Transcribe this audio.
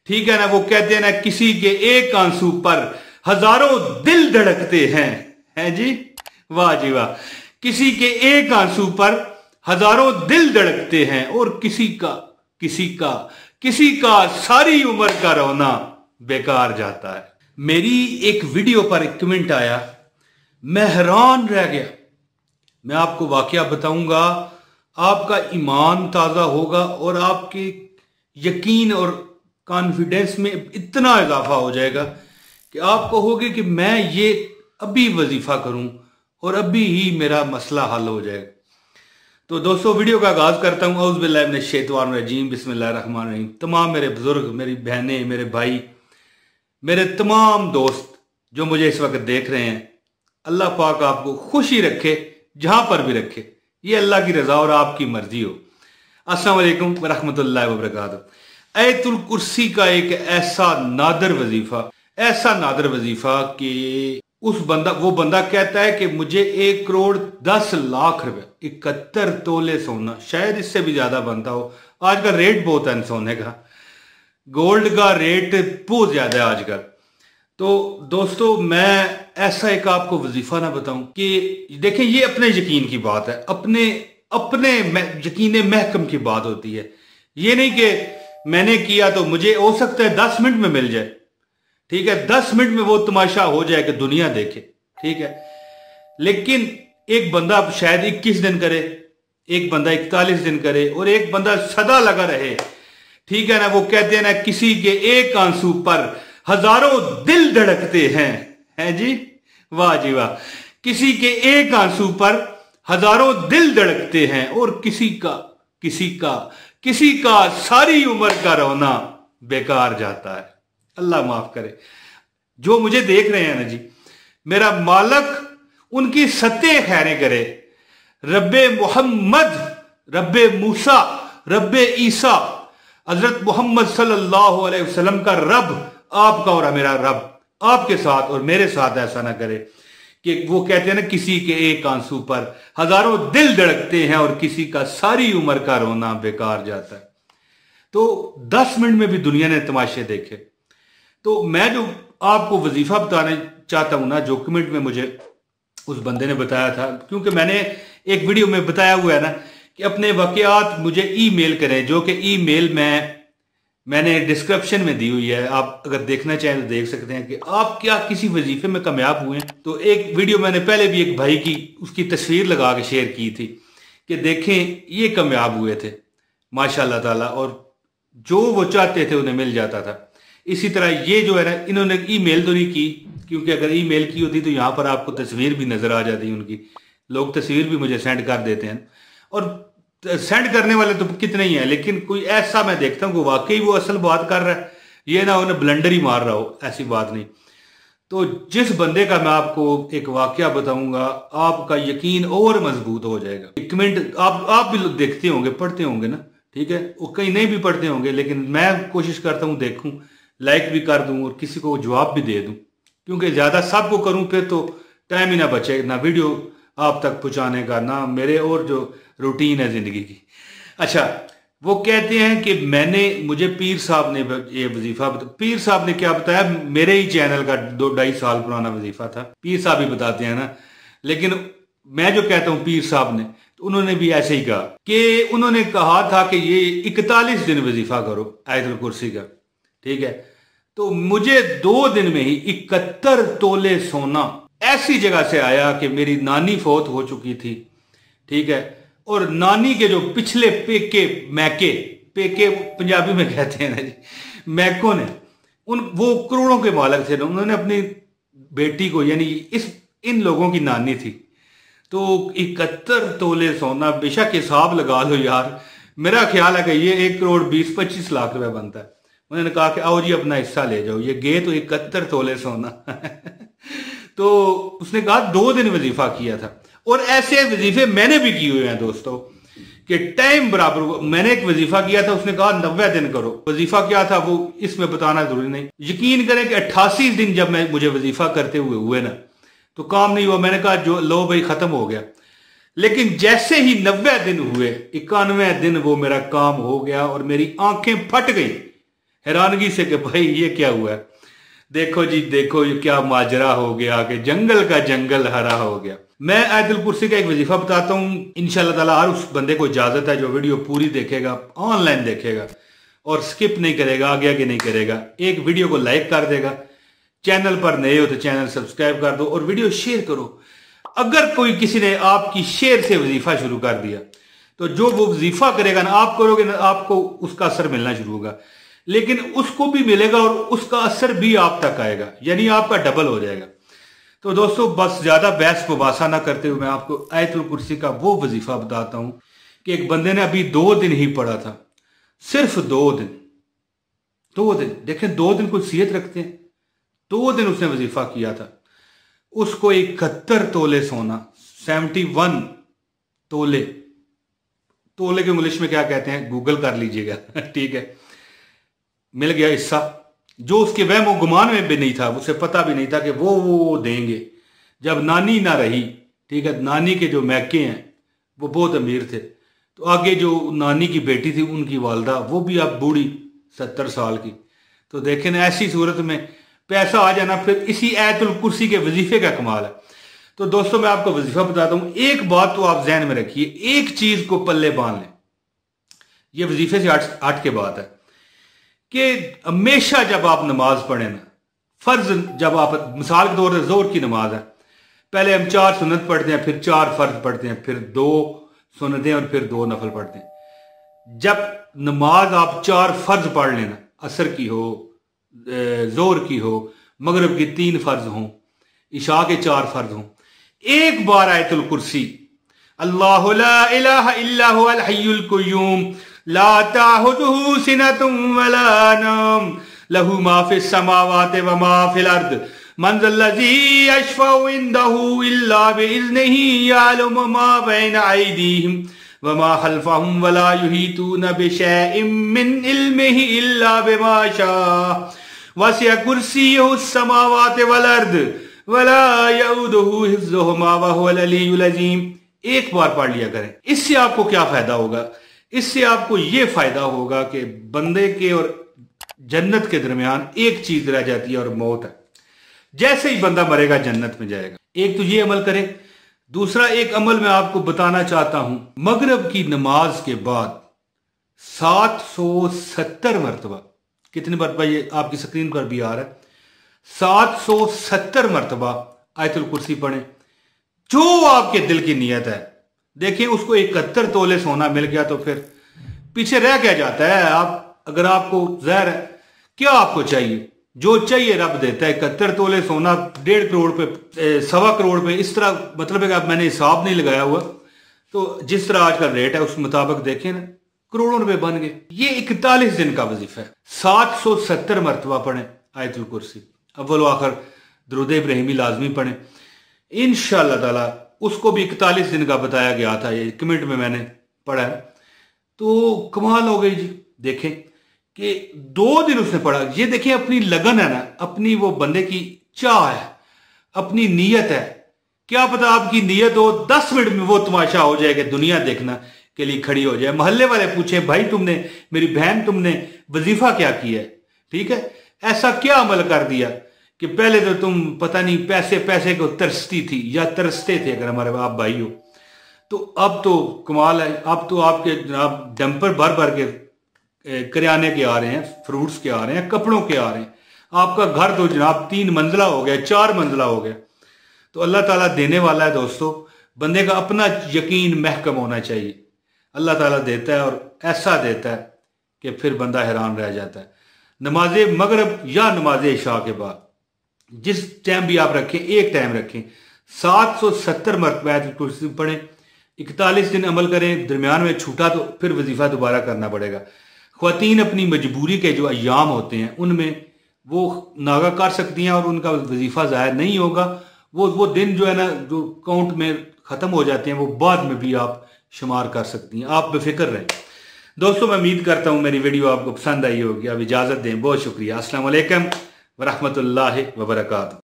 ठीक है ना। वो कहते हैं ना, किसी के एक आंसू पर हजारों दिल धड़कते हैं जी। वाह जी वाह। किसी के एक आंसू पर हजारों दिल धड़कते हैं और किसी का सारी उम्र का रोना बेकार जाता है। मेरी एक वीडियो पर एक कमेंट आया, मैं हैरान रह गया। मैं आपको वाकया बताऊंगा, आपका ईमान ताजा होगा और आपके यकीन और कॉन्फिडेंस में इतना इजाफा हो जाएगा कि आप कहोगे कि मैं ये अभी वजीफा करूं और अभी ही मेरा मसला हल हो जाएगा। तो दोस्तों, वीडियो का आगाज करता हूं। औज़ु बिल्लाहि मिनश शैतानिर रजीम, बिस्मिल्लाहिर रहमानिर रहीम। तमाम मेरे बुजुर्ग, मेरी बहनें, मेरे भाई, मेरे तमाम दोस्त जो मुझे इस वक्त देख रहे हैं, अल्लाह पाक आपको खुशी रखे जहां पर भी रखे। ये अल्लाह की रजा और आपकी मर्जी हो। अस्सलाम वालेकुम व रहमतुल्लाहि व बरकातहू। आयतुल कुर्सी का एक ऐसा नादर वजीफा कि वो बंदा कहता है कि मुझे 1,10,00,000 रुपए, 71 तोले सोना, शायद इससे भी ज्यादा बनता हो। आज का रेट बहुत है सोने का, गोल्ड का रेट बहुत ज्यादा है आजकल। तो दोस्तों, मैं ऐसा एक आपको वजीफा ना बताऊं कि देखें, ये अपने यकीन की बात है, अपने यकीन महकम की बात होती है। ये नहीं कि मैंने किया तो मुझे हो सकता है 10 मिनट में मिल जाए। ठीक है, 10 मिनट में वो तमाशा हो जाए कि दुनिया देखे। ठीक है, लेकिन एक बंदा शायद 21 दिन करे, एक बंदा 41 दिन करे और एक बंदा सदा लगा रहे। ठीक है ना। वो कहते हैं ना, किसी के एक आंसू पर हजारों दिल धड़कते हैं जी। वाह जी वाह। किसी के एक आंसू पर हजारों दिल धड़कते हैं और किसी का सारी उम्र का रोना बेकार जाता है। अल्लाह माफ करे। जो मुझे देख रहे हैं ना जी, मेरा मालक उनकी सत्ते खैरें करे। रब्बे मोहम्मद, रब्बे मूसा, रब्बे ईसा, हजरत मोहम्मद सल्लल्लाहु अलैहि वसल्लम का रब, आपका और मेरा रब आपके साथ और मेरे साथ ऐसा ना करे कि वो कहते हैं ना, किसी के एक आंसू पर हजारों दिल धड़कते हैं और किसी का सारी उम्र का रोना बेकार जाता है। तो 10 मिनट में भी दुनिया ने तमाशे देखे। तो मैं जो आपको वजीफा बताने चाहता हूं ना, जो कमेंट में मुझे उस बंदे ने बताया था, क्योंकि मैंने एक वीडियो में बताया हुआ है ना कि अपने वाकयात मुझे ईमेल करें, जो कि ईमेल मैंने डिस्क्रिप्शन में दी हुई है। आप अगर देखना चाहें तो देख सकते हैं कि आप क्या किसी वजीफे में कामयाब हुए हैं। तो एक वीडियो मैंने पहले भी एक भाई की उसकी तस्वीर लगा के शेयर की थी कि देखें, ये कामयाब हुए थे माशाल्लाह ताला, और जो वो चाहते थे उन्हें मिल जाता था। इसी तरह ये जो है ना, इन्होंने ईमेल तो नहीं की, क्योंकि अगर ईमेल की होती तो यहाँ पर आपको तस्वीर भी नजर आ जाती उनकी। लोग तस्वीर भी मुझे सेंड कर देते हैं, और सेंड करने वाले तो कितने ही हैं, लेकिन कोई ऐसा मैं देखता हूँ कि वाकई वो असल बात कर रहा है, ये ना उन्हें ब्लंडर ही मार रहा हो, ऐसी बात नहीं। तो जिस बंदे का मैं आपको एक वाकया बताऊंगा, आपका यकीन और मजबूत हो जाएगा। कमेंट आप भी देखते होंगे, पढ़ते होंगे ना। ठीक है, वो कहीं नहीं भी पढ़ते होंगे, लेकिन मैं कोशिश करता हूँ देखूं, लाइक भी कर दूं और किसी को जवाब भी दे दूं, क्योंकि ज्यादा सबको करूं फिर तो टाइम ही ना बचे, ना वीडियो आप तक पहुंचाने का, ना मेरे और जो रूटीन है जिंदगी की। अच्छा, वो कहते हैं कि मुझे पीर साहब ने ये वजीफा पीर साहब ने क्या बताया, मेरे ही चैनल का 2-2.5 साल पुराना वजीफा था। पीर साहब ही बताते हैं ना, लेकिन मैं जो कहता हूं पीर साहब ने, तो उन्होंने भी ऐसे ही कहा कि उन्होंने कहा था कि ये 41 दिन वजीफा करो आयतुल कुर्सी का। ठीक है, तो मुझे 2 दिन में ही 71 तोले सोना ऐसी जगह से आया कि मेरी नानी फौत हो चुकी थी। ठीक है, और नानी के जो पिछले पेके पंजाबी में कहते हैं ना जी, मैकों ने वो करोड़ों के मालिक थे। उन्होंने अपनी बेटी को, यानी इन लोगों की नानी थी, तो 71 तोले सोना, बेशक हिसाब लगा लो यार, मेरा ख्याल है कि ये 1,20,25,00,000 रुपए बनता है। उन्होंने कहा कि आओ जी अपना हिस्सा ले जाओ, ये गए तो 71 तोले सोना। तो उसने कहा 2 दिन वजीफा किया था, और ऐसे वजीफे मैंने भी किए हुए हैं दोस्तों, कि टाइम बराबर। मैंने एक वजीफा किया था, उसने कहा 90 दिन करो। वजीफा क्या था वो इसमें बताना जरूरी नहीं। यकीन करें कि 88 दिन जब मुझे वजीफा करते हुए ना, तो काम नहीं हुआ। मैंने कहा जो लो भाई खत्म हो गया। लेकिन जैसे ही 90 दिन हुए, 91 दिन वो मेरा काम हो गया और मेरी आंखें फट गई। हैरानगी से कि भाई ये क्या हुआ है। देखो जी देखो ये क्या माजरा हो गया कि जंगल का जंगल हरा हो गया। मैं आयतुल कुर्सी का एक वजीफा बताता हूँ, इंशाल्लाह ताला हर उस बंदे को इजाजत है जो वीडियो पूरी देखेगा, ऑनलाइन देखेगा और स्किप नहीं करेगा, आगे आगे नहीं करेगा, एक वीडियो को लाइक कर देगा, चैनल पर नए हो तो चैनल सब्सक्राइब कर दो और वीडियो शेयर करो। अगर कोई किसी ने आपकी शेयर से वजीफा शुरू कर दिया तो जो वो वजीफा करेगा ना आप करोगे ना, आपको उसका असर मिलना शुरू होगा, लेकिन उसको भी मिलेगा और उसका असर भी आप तक आएगा, यानी आपका डबल हो जाएगा। तो दोस्तों बस ज्यादा बहस मुबासा ना करते हुए मैं आपको आयतुल कुर्सी का वो वजीफा बताता हूं कि एक बंदे ने अभी 2 दिन ही पढ़ा था, सिर्फ 2 दिन। 2 दिन देखें, 2 दिन कोई सीयत रखते हैं। 2 दिन उसने वजीफा किया था, उसको 71 तोले सोना, 71 तोले, तोले के इंग्लिश में क्या कहते हैं गूगल कर लीजिएगा ठीक है, मिल गया हिस्सा जो उसके वहम गुमान में भी नहीं था, उसे पता भी नहीं था कि वो देंगे। जब नानी ना रही, ठीक है, नानी के जो मैके हैं वो बहुत अमीर थे, तो आगे जो नानी की बेटी थी उनकी वालदा वो भी अब बूढ़ी 70 साल की। तो देखें ना ऐसी सूरत में पैसा आ जाना फिर इसी आयतुल कुर्सी के वजीफे का कमाल है। तो दोस्तों मैं आपको वजीफा बताता हूं, एक बात तो आप जहन में रखिए, एक चीज को पल्ले बांध लें, यह वजीफे से हट के बात है कि हमेशा जब आप नमाज पढ़े ना, फर्ज जब आप मिसाल के तौर पर जोर की नमाज है, पहले हम 4 सुन्नत पढ़ते हैं, फिर 4 फर्ज पढ़ते हैं, फिर 2 सुन्नतें और फिर 2 नफल पढ़ते हैं। जब नमाज आप 4 फर्ज पढ़ लेना, असर की हो, जोर की हो, मगरिब की 3 फर्ज हों, इशा के 4 फर्ज हों, एक बार आयतुल कुर्सी अल्लाहु ला इलाहा इल्ला हुवल हय्युल क़य्यूम ला ताखुज़ुहु सिनतुन वला नौम लहू मा फिस समावाति व मा फिल अर्द मन ज़ल्लज़ी यशफ़उ इंदहु इल्ला बिइज़्निही यअलमु मा बैन अयदीहिम व मा खल्फ़हुम वला युहीतूना बिशैइन मिन इल्मिही इल्ला बिमा शाअ वसिअ कुर्सियुहुस समावाति वल अर्द वला यऊदुहु हिफ्ज़ुहुमा व हुवल अलिय्युल अज़ीम। एक बार पढ़ लिया करें। इससे आपको क्या फायदा होगा? इससे आपको यह फायदा होगा कि बंदे के और जन्नत के दरमियान एक चीज रह जाती है और मौत है। जैसे ही बंदा मरेगा जन्नत में जाएगा। एक तो ये अमल करें। दूसरा एक अमल मैं आपको बताना चाहता हूं, मगरिब की नमाज के बाद 770 मरतबा, कितनी मरतबा ये आपकी स्क्रीन पर भी आ रहा है, 770 मरतबा आयतुल कुर्सी पढ़ें। जो आपके दिल की नीयत है, देखिए उसको 71 तोले सोना मिल गया तो फिर पीछे रह क्या जाता है। आप अगर आपको जहर है, क्या आपको चाहिए? जो चाहिए रब देता है। 71 तोले सोना 1.5 करोड़ पे, 1.25 करोड़ पे, इस तरह मतलब है कि मैंने हिसाब नहीं लगाया हुआ, तो जिस तरह आज का रेट है उस मुताबिक देखें ना, करोड़ों रुपए बन गए। ये 41 दिन का वजीफा है। 770 मरतबा पढ़ें आयतुल कुर्सी, अव्वल आखिर दुरूद इब्राहिमी लाजमी पढ़ें इंशाअल्लाह ताला। उसको भी 41 दिन का बताया गया था, ये कमेंट में मैंने पढ़ा है। तो कमाल हो गई जी। देखें कि 2 दिन उसने पढ़ा। ये देखें अपनी लगन है ना, अपनी वो बंदे की चाह है, अपनी नीयत है। क्या पता आपकी नीयत हो 10 मिनट में वो तमाशा हो जाए कि दुनिया देखना के लिए खड़ी हो जाए। मोहल्ले वाले पूछे भाई तुमने, मेरी बहन तुमने वजीफा क्या किया है, ठीक है, ऐसा क्या अमल कर दिया कि पहले तो तुम पता नहीं पैसे को तरसती थी या तरसते थे अगर हमारे बाप भाई हो, तो अब तो कमाल है। अब तो आपके जनाब डंपर भर भर के करियाने के आ रहे हैं, फ्रूट्स के आ रहे हैं, कपड़ों के आ रहे हैं। आपका घर तो जनाब 3 मंजिला हो गया, 4 मंजिला हो गया। तो अल्लाह ताला देने वाला है दोस्तों। बंदे का अपना यकीन महकम होना चाहिए। अल्लाह ताला देता है और ऐसा देता है कि फिर बंदा हैरान रह जाता है। नमाज मगरिब या नमाज इशा के बाद जिस टाइम भी आप रखें, एक टाइम रखें, 770 मरतबा कुर्सी पढ़ें, 41 दिन अमल करें। दरमियान में छूटा तो फिर वजीफा दोबारा करना पड़ेगा। ख्वातीन अपनी मजबूरी के जो अय्याम होते हैं उनमें वो नागा कर सकती हैं और उनका वजीफा ज़ाहिर नहीं होगा। वो दिन जो है ना, जो काउंट में ख़त्म हो जाते हैं, वो बाद में भी आप शुमार कर सकती हैं। आप बेफिक्र रहें दोस्तों। मैं उम्मीद करता हूँ मेरी वीडियो आपको पसंद आई होगी। अब इजाज़त दें, बहुत शुक्रिया। अस्सलाम वालेकुम व रहमतुल्लाहि व बरकातहू।